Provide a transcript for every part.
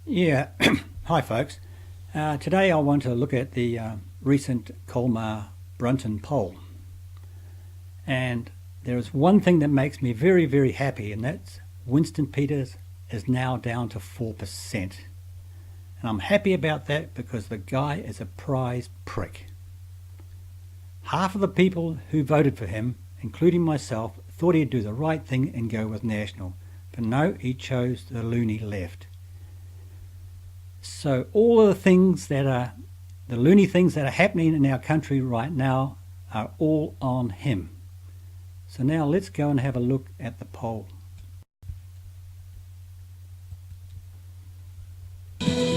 Yeah, hi folks. Today I want to look at the recent Colmar Brunton poll. And there is one thing that makes me very, very happy, and that's Winston Peters is now down to 4%. And I'm happy about that because the guy is a prize prick. Half of the people who voted for him, including myself, thought he'd do the right thing and go with National. But no, he chose the loony left. So all of the things that are, the loony things that are happening in our country right now are all on him. So now let's go and have a look at the poll. Kia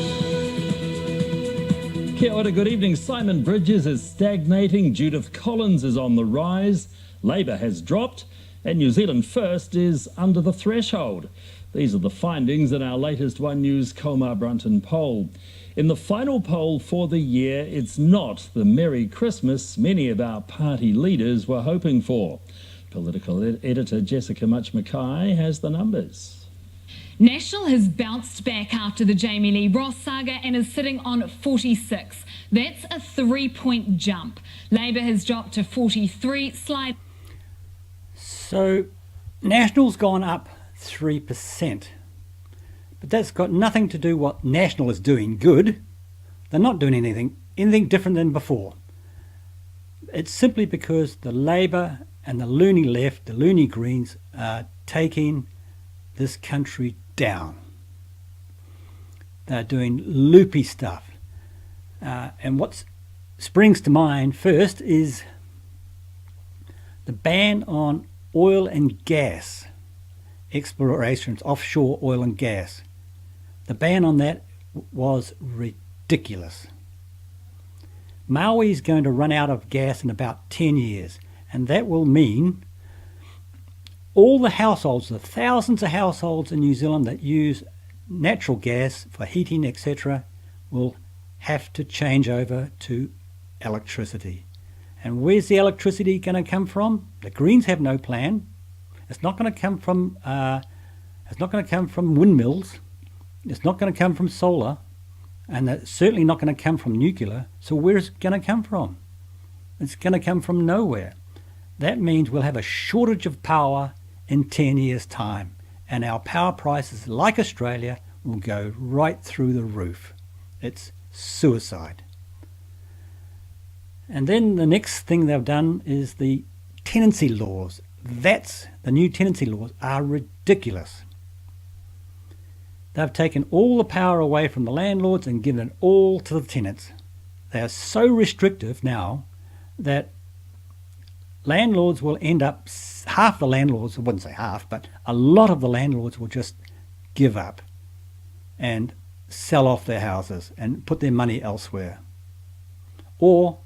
ora, good evening. Simon Bridges is stagnating, Judith Collins is on the rise, Labour has dropped, and New Zealand First is under the threshold. These are the findings in our latest One News Colmar Brunton poll. In the final poll for the year, it's not the Merry Christmas many of our party leaders were hoping for. Political editor Jessica Mackay has the numbers. National has bounced back after the Jamie Lee Ross saga and is sitting on 46. That's a 3-point jump. Labour has dropped to 43, slide. So National's gone up 3%. But that's got nothing to do what National is doing good. They're not doing anything different than before. It's simply because the Labour and the loony left, the loony Greens, are taking this country down. They're doing loopy stuff. And what springs to mind first is the ban on oil and gas explorations, offshore oil and gas. The ban on that was ridiculous. Maui is going to run out of gas in about 10 years, and that will mean all the households, the thousands of households in New Zealand that use natural gas for heating, etc., will have to change over to electricity. And where's the electricity going to come from? The Greens have no plan. It's not going to come from. It's not going to come from windmills. It's not going to come from solar, and it's certainly not going to come from nuclear. So where's it going to come from? It's going to come from nowhere. That means we'll have a shortage of power in 10 years' time, and our power prices, like Australia, will go right through the roof. It's suicide. And then the next thing they've done is the tenancy laws. The new tenancy laws are ridiculous. They've taken all the power away from the landlords and given it all to the tenants. They are so restrictive now that landlords will end up, half the landlords, I wouldn't say half, but a lot of the landlords will just give up and sell off their houses and put their money elsewhere. Or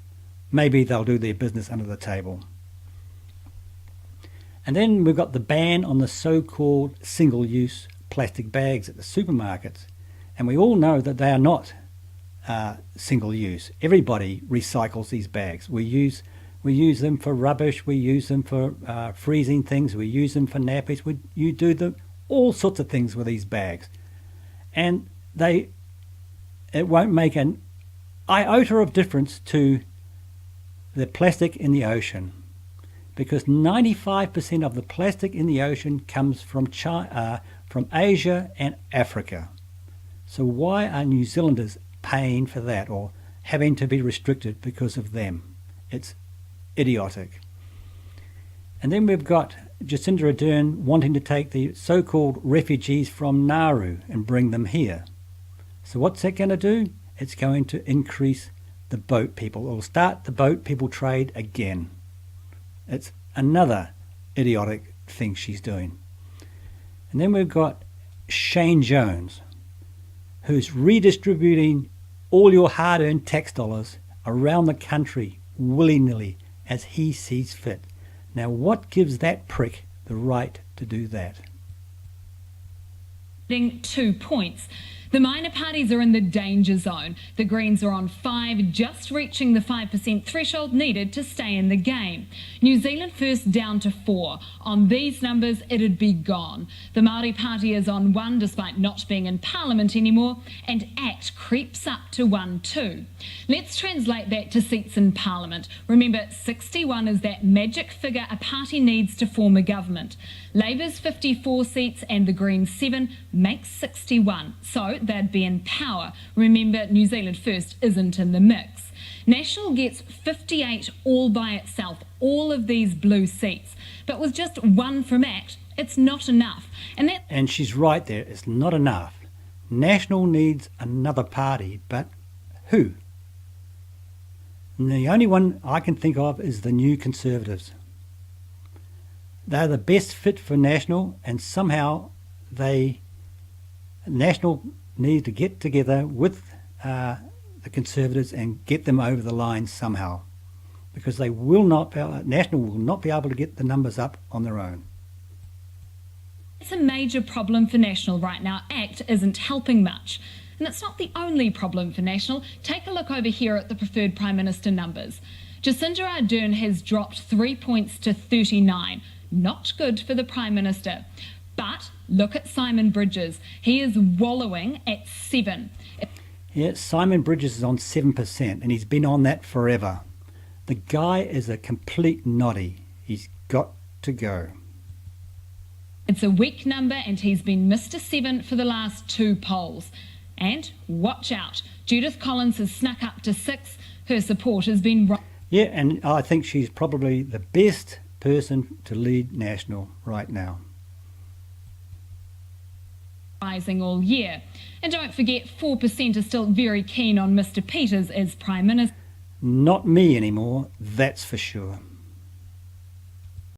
maybe they'll do their business under the table. And then we've got the ban on the so-called single-use plastic bags at the supermarkets. And we all know that they are not single-use. Everybody recycles these bags. We use them for rubbish. We use them for freezing things. We use them for nappies. You do all sorts of things with these bags. And it won't make an iota of difference to the plastic in the ocean, because 95% of the plastic in the ocean comes from from Asia and Africa. So why are New Zealanders paying for that or having to be restricted because of them? It's idiotic. And then we've got Jacinda Ardern wanting to take the so-called refugees from Nauru and bring them here. So what's that going to do? It's going to increase the boat people. It'll start the boat people trade again. It's another idiotic thing she's doing. And then we've got Shane Jones, who's redistributing all your hard-earned tax dollars around the country willy-nilly as he sees fit. Now, what gives that prick the right to do that? 2 points. The minor parties are in the danger zone. The Greens are on 5, just reaching the 5% threshold needed to stay in the game. New Zealand First down to 4. On these numbers, it'd be gone. The Māori Party is on 1 despite not being in Parliament anymore, and ACT creeps up to 1 too. Let's translate that to seats in Parliament. Remember, 61 is that magic figure a party needs to form a government. Labour's 54 seats and the Greens 7 makes 61, so they'd be in power. Remember, New Zealand First isn't in the mix. National gets 58 all by itself, all of these blue seats. But with just 1 from ACT, it's not enough. And she's right there, it's not enough. National needs another party, but who? And the only one I can think of is the New Conservatives. They're the best fit for National, and somehow National need to get together with the Conservatives and get them over the line somehow, because National will not be able to get the numbers up on their own. It's a major problem for National right now. ACT isn't helping much. And it's not the only problem for National. Take a look over here at the preferred Prime Minister numbers. Jacinda Ardern has dropped 3 points to 39. Not good for the Prime Minister. But look at Simon Bridges. He is wallowing at 7. Yeah, Simon Bridges is on 7%, and he's been on that forever. The guy is a complete noddy. He's got to go. It's a weak number, and he's been Mr. 7 for the last 2 polls. And watch out, Judith Collins has snuck up to 6. Her support has been... Yeah, and I think she's probably the best person to lead National right now. Rising all year. And don't forget, 4% are still very keen on Mr. Peters as Prime Minister. Not me anymore, that's for sure.